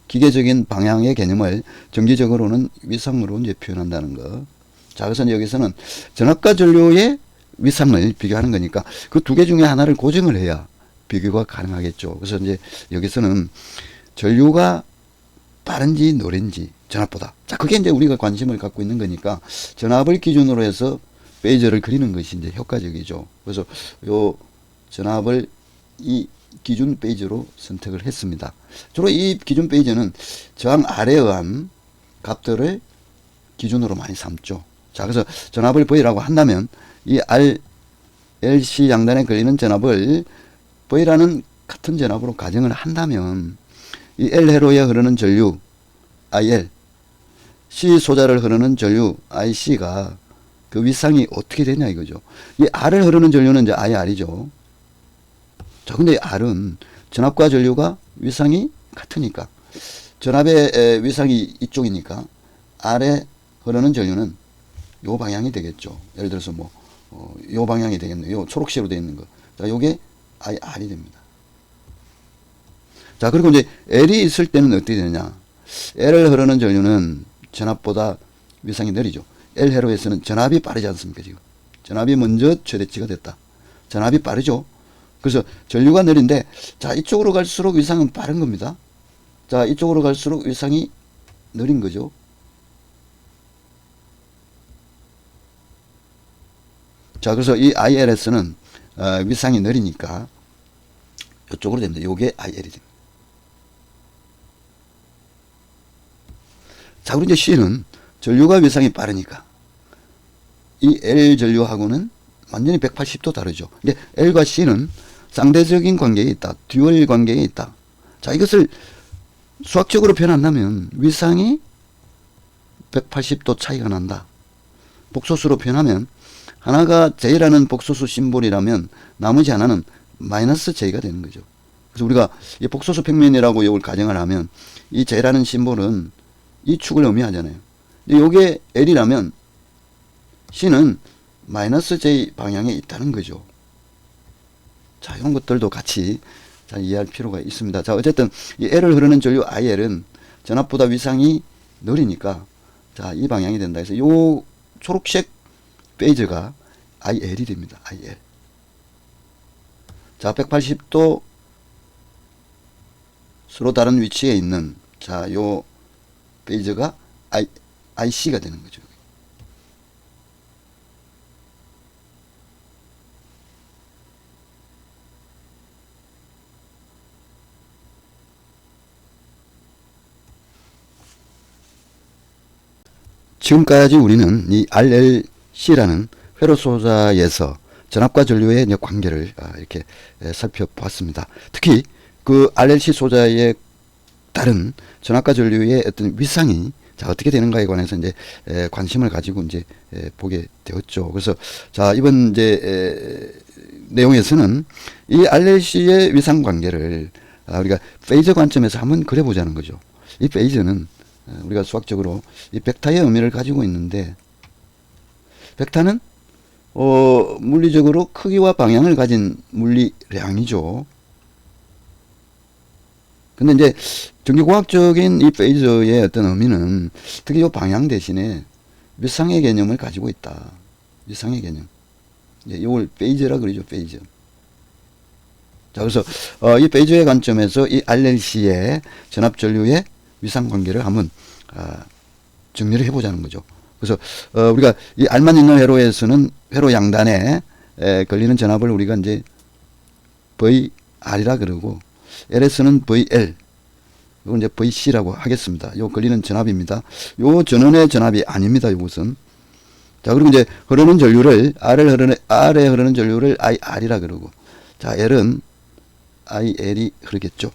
기계적인 방향의 개념을 전기적으로는 윗상으로 이제 표현한다는 거. 자, 그래서 여기서는 전압과 전류의 윗상을 비교하는 거니까 그 두 개 중에 하나를 고정을 해야 비교가 가능하겠죠. 그래서 이제 여기서는 전류가 빠른지 느린지 전압보다. 자, 그게 이제 우리가 관심을 갖고 있는 거니까 전압을 기준으로 해서 페이저를 그리는 것이 이제 효과적이죠. 그래서 요 전압을 이 기준 페이저로 선택을 했습니다. 주로 이 기준 페이저는 저항 R에 의한 값들을 기준으로 많이 삼죠. 자, 그래서 전압을 V라고 한다면 이 R, LC 양단에 걸리는 전압을 V라는 같은 전압으로 가정을 한다면 이 L회로에 흐르는 전류 IL, C 소자를 흐르는 전류 IC가 그 윗상이 어떻게 되냐 이거죠. 이 R을 흐르는 전류는 이제 IR이죠. 자, 근데 R은 전압과 전류가 윗상이 같으니까, 전압의 윗상이 이쪽이니까 R에 흐르는 전류는 요 방향이 되겠죠. 예를 들어서 뭐 요 방향이 되겠네요. 요 초록색으로 되어 있는 거. 자, 요게 IR이 됩니다. 자, 그리고 이제 L이 있을 때는 어떻게 되느냐. L을 흐르는 전류는 전압보다 윗상이 느리죠. L 회로에서는 전압이 빠르지 않습니까, 지금. 전압이 먼저 최대치가 됐다. 전압이 빠르죠. 그래서 전류가 느린데, 자, 이쪽으로 갈수록 윗상은 빠른 겁니다. 자, 이쪽으로 갈수록 윗상이 느린 거죠. 자, 그래서 이 ILS는 윗상이 느리니까 이쪽으로 됩니다. 요게 IL이 됩니다. 자, 그리고 이제 C는 전류가 윗상이 빠르니까 이 L 전류하고는 완전히 180도 다르죠. 근데 L과 C는 상대적인 관계에 있다. 듀얼 관계에 있다. 자, 이것을 수학적으로 표현한다면 윗상이 180도 차이가 난다. 복소수로 표현하면 하나가 J라는 복소수 심볼이라면 나머지 하나는 마이너스 J가 되는 거죠. 그래서 우리가 이 복소수 평면이라고 이걸 가정을 하면 이 J라는 심볼은 이 축을 의미하잖아요. 근데 이게 L이라면 C는 마이너스 J 방향에 있다는 거죠. 자, 이런 것들도 같이 잘 이해할 필요가 있습니다. 자, 어쨌든 이 L을 흐르는 전류 IL은 전압보다 윗상이 느리니까, 자, 이 방향이 된다 해서 요 초록색 페이저가 IL이 됩니다. IL. 자, 180도 서로 다른 위치에 있는, 자, 요 페이저가 IC가 되는 거죠. 지금까지 우리는 이 RLC라는 회로 소자에서 전압과 전류의 관계를 이렇게 살펴보았습니다. 특히 그 RLC 소자의 다른 전압과 전류의 어떤 윗상이 자, 어떻게 되는가에 관해서 이제 관심을 가지고 이제 보게 되었죠. 그래서 자, 이번 이제 내용에서는 이 RLC의 윗상 관계를 우리가 페이저 관점에서 한번 그려보자는 거죠. 이 페이저는 우리가 수학적으로 이 벡터의 의미를 가지고 있는데, 벡터는 물리적으로 크기와 방향을 가진 물리량이죠. 근데 이제 전기공학적인 이 페이저의 어떤 의미는 특히 이 방향 대신에 윗상의 개념을 가지고 있다. 윗상의 개념. 이걸 페이저라 그러죠. 페이저. 자, 그래서 이 페이저의 관점에서 이 RLC의 전압 전류의 윗상 관계를 한번 정리를 해보자는 거죠. 그래서 우리가 이 R만 있는 회로에서는 회로 양단에 걸리는 전압을 우리가 이제 VR이라 그러고, LS는 VL, 이건 이제 VC라고 하겠습니다. 요 걸리는 전압입니다. 요 전원의 전압이 아닙니다. 이것은. 자, 그리고 이제 흐르는 전류를, R에 흐르는 전류를 IR이라 그러고, 자, L은 IL이 흐르겠죠.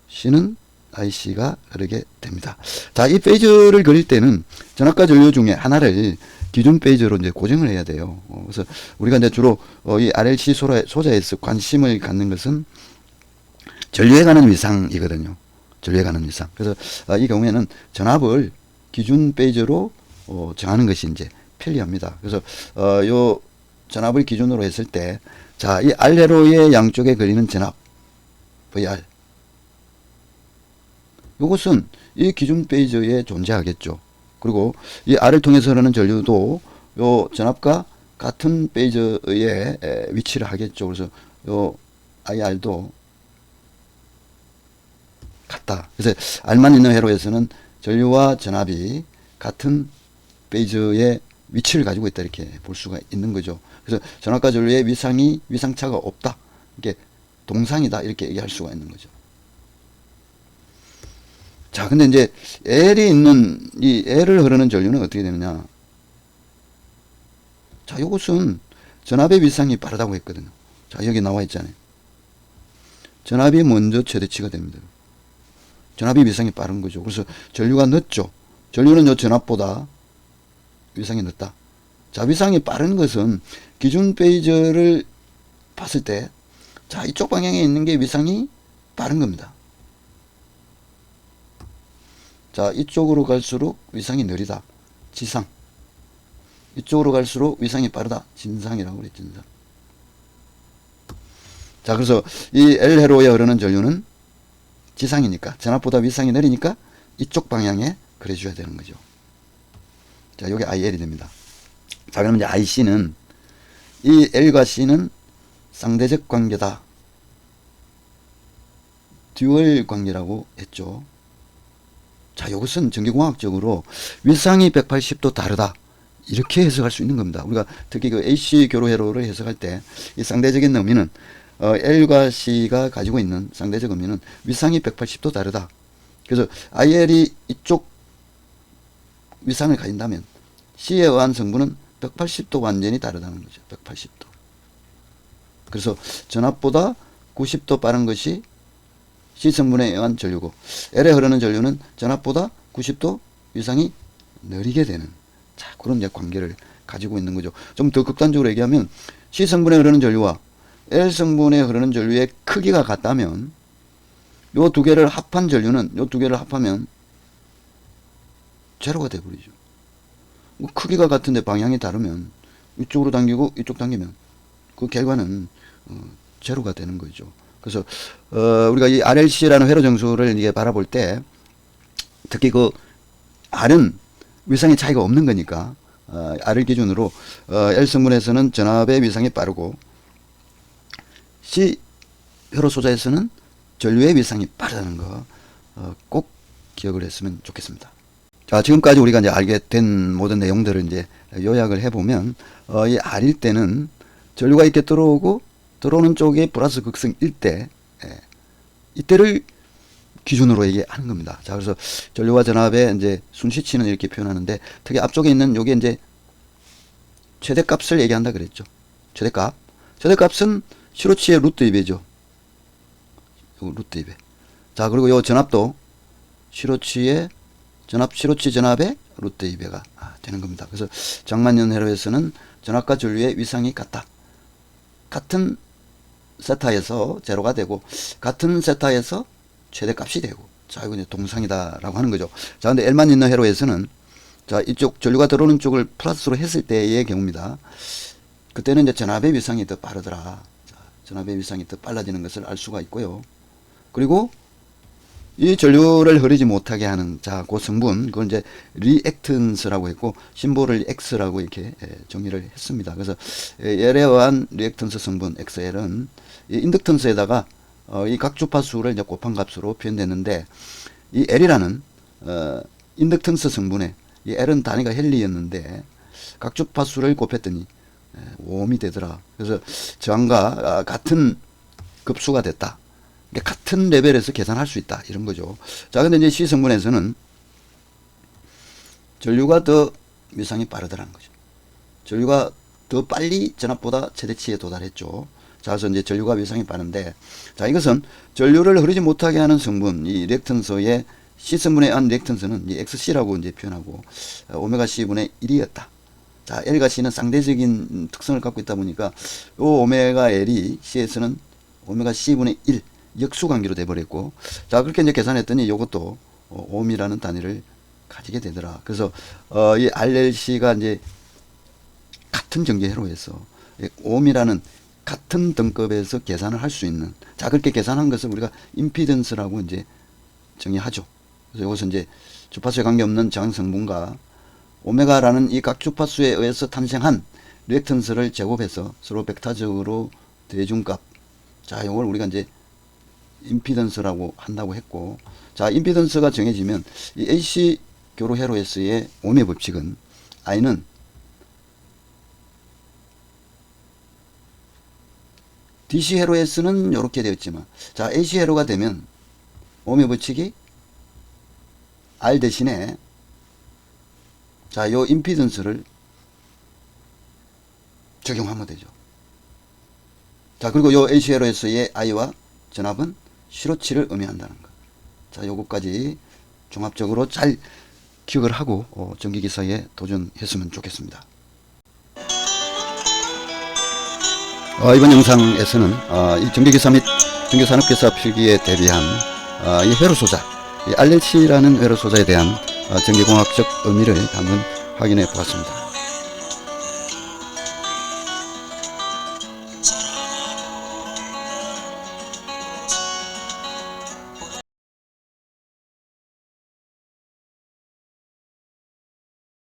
C는 IC가 흐르게 됩니다. 자, 이 페이저를 그릴 때는 전압과 전류 중에 하나를 기준 페이저로 이제 고정을 해야 돼요. 그래서 우리가 이제 주로 이 RLC 소자에서 관심을 갖는 것은 전류에 가는 위상이거든요. 전류에 가는 위상. 그래서 이 경우에는 전압을 기준 페이저로 정하는 것이 이제 편리합니다. 그래서 요 전압을 기준으로 했을 때, 자, 이 R회로의 양쪽에 걸리는 전압 VR, 요것은 이 기준 페이저에 존재하겠죠. 그리고 이 R을 통해서 흐르는 전류도 요 전압과 같은 페이저에 위치를 하겠죠. 그래서 요 IR도 같다. 그래서 R만 있는 회로에서는 전류와 전압이 같은 페이저의 위치를 가지고 있다, 이렇게 볼 수가 있는 거죠. 그래서 전압과 전류의 위상차가 없다, 이게 동상이다, 이렇게 얘기할 수가 있는 거죠. 자, 근데 이제 L이 있는 이 L을 흐르는 전류는 어떻게 되느냐? 자, 요것은 전압의 위상이 빠르다고 했거든요. 자, 여기 나와 있잖아요. 전압이 먼저 최대치가 됩니다. 전압이 위상이 빠른 거죠. 그래서 전류가 늦죠. 전류는 요 전압보다 위상이 늦다. 자, 위상이 빠른 것은 기준 페이저를 봤을 때, 자, 이쪽 방향에 있는 게 위상이 빠른 겁니다. 자, 이쪽으로 갈수록 위상이 느리다. 지상. 이쪽으로 갈수록 위상이 빠르다. 진상이라고 그래, 진상. 자, 그래서 이 L회로에 흐르는 전류는 지상이니까, 전압보다 위상이 느리니까 이쪽 방향에 그려줘야 되는 거죠. 자, 요게 IL이 됩니다. 자, 그러면 이제 IC는, 이 L과 C는 상대적 관계다. 듀얼 관계라고 했죠. 자, 이것은 전기공학적으로 위상이 180도 다르다, 이렇게 해석할 수 있는 겁니다. 우리가 특히 그 AC 교로 회로를 해석할 때 이 상대적인 의미는 L과 C가 가지고 있는 상대적 의미는 위상이 180도 다르다. 그래서 IL이 이쪽 위상을 가진다면 C에 의한 성분은 180도 완전히 다르다는 거죠. 180도. 그래서 전압보다 90도 빠른 것이 C 성분에 의한 전류고, L에 흐르는 전류는 전압보다 90도 위상이 느리게 되는, 자, 그런 이제 관계를 가지고 있는 거죠. 좀 더 극단적으로 얘기하면 C 성분에 흐르는 전류와 L 성분에 흐르는 전류의 크기가 같다면 요 두 개를 합한 전류는, 요 두 개를 합하면 제로가 돼버리죠. 뭐 크기가 같은데 방향이 다르면 이쪽으로 당기고 이쪽 당기면 그 결과는 제로가 되는 거죠. 그래서 우리가 이 RLC라는 회로 정수를 이게 바라볼 때 특히 그 R은 위상의 차이가 없는 거니까 R을 기준으로 L 성분에서는 전압의 위상이 빠르고 C 회로 소자에서는 전류의 위상이 빠르다는 거 꼭 기억을 했으면 좋겠습니다. 자, 지금까지 우리가 이제 알게 된 모든 내용들을 이제 요약을 해보면 이 R일 때는 전류가 이렇게 들어오고 들어오는 쪽이 플러스 극성일 때, 이때를 기준으로 얘기하는 겁니다. 자, 그래서 전류와 전압의 이제 순시치는 이렇게 표현하는데, 특히 앞쪽에 있는 요게 이제 최대값을 얘기한다 그랬죠. 최대값. 최대값은 시로치의 루트 2배죠. 요 루트 2배. 자, 그리고 요 전압도 시로치의 시로치 전압의 루트 2배가 되는 겁니다. 그래서 장만연 회로에서는 전압과 전류의 위상이 같다. 같은 세타에서 제로가 되고 같은 세타에서 최대값이 되고, 자, 이거 이제 동상이다라고 하는 거죠. 자, 근데 L만 있는 회로에서는, 자, 이쪽 전류가 들어오는 쪽을 플러스로 했을 때의 경우입니다. 그때는 이제 전압의 위상이 더 빠르더라. 자, 전압의 위상이 더 빨라지는 것을 알 수가 있고요. 그리고 이 전류를 흐르지 못하게 하는, 자, 그 성분, 그걸 이제 리액턴스라고 했고 심볼을 X라고 이렇게 정의를 했습니다. 그래서 L에 의한 리액턴스 성분 XL은 이 인덕턴스에다가 이 각 주파수를 이제 곱한 값으로 표현됐는데, 이 L이라는 인덕턴스 성분에, 이 L은 단위가 헨리였는데 각 주파수를 곱했더니 오음이 되더라. 그래서 저항과 같은 급수가 됐다. 그러니까 같은 레벨에서 계산할 수 있다 이런 거죠. 자, 근데 이제 C 성분에서는 전류가 더 묘상이 빠르더라는 거죠. 전류가 더 빨리 전압보다 최대치에 도달했죠. 자, 그래서 이제 전류가 묘상이 빠른데, 자, 이것은 전류를 흐르지 못하게 하는 성분, 이 리액턴스의 C 성분의 한 리액턴스는 이 XC라고 이제 표현하고, 오메가 C분의 1이었다. 자, L과 C는 상대적인 특성을 갖고 있다 보니까, 요 오메가 L이 C에서는 오메가 C분의 1, 역수관계로 돼버렸고, 자, 그렇게 이제 계산했더니 요것도 옴이라는 단위를 가지게 되더라. 그래서, 이 RLC가 이제 같은 전기 회로에서 옴이라는 같은 등급에서 계산을 할 수 있는, 자, 그렇게 계산한 것을 우리가 임피던스라고 이제 정의하죠. 그래서 이것은 이제 주파수에 관계없는 저항 성분과 오메가라는 이 각 주파수에 의해서 탄생한 리액턴스를 제곱해서 서로 벡터적으로 대준 값. 자, 이걸 우리가 이제 임피던스라고 한다고 했고, 자, 임피던스가 정해지면 이 AC 교로 회로에서의 옴의 법칙은 I는 DC 회로에서는 이렇게 되었지만, 자, AC 회로가 되면 옴의 법칙이 R 대신에, 자, 요 임피던스를 적용하면 되죠. 자, 그리고 요 AC 회로에서의 I와 전압은 시로치를 의미한다는 것. 자, 요것까지 종합적으로 잘 기억을 하고 전기기사에 도전했으면 좋겠습니다. 이번 영상에서는 이 전기기사 및 전기산업기사 필기에 대비한 이 회로소자, 이 RLC라는 회로소자에 대한 전기공학적 의미를 한번 확인해 보았습니다.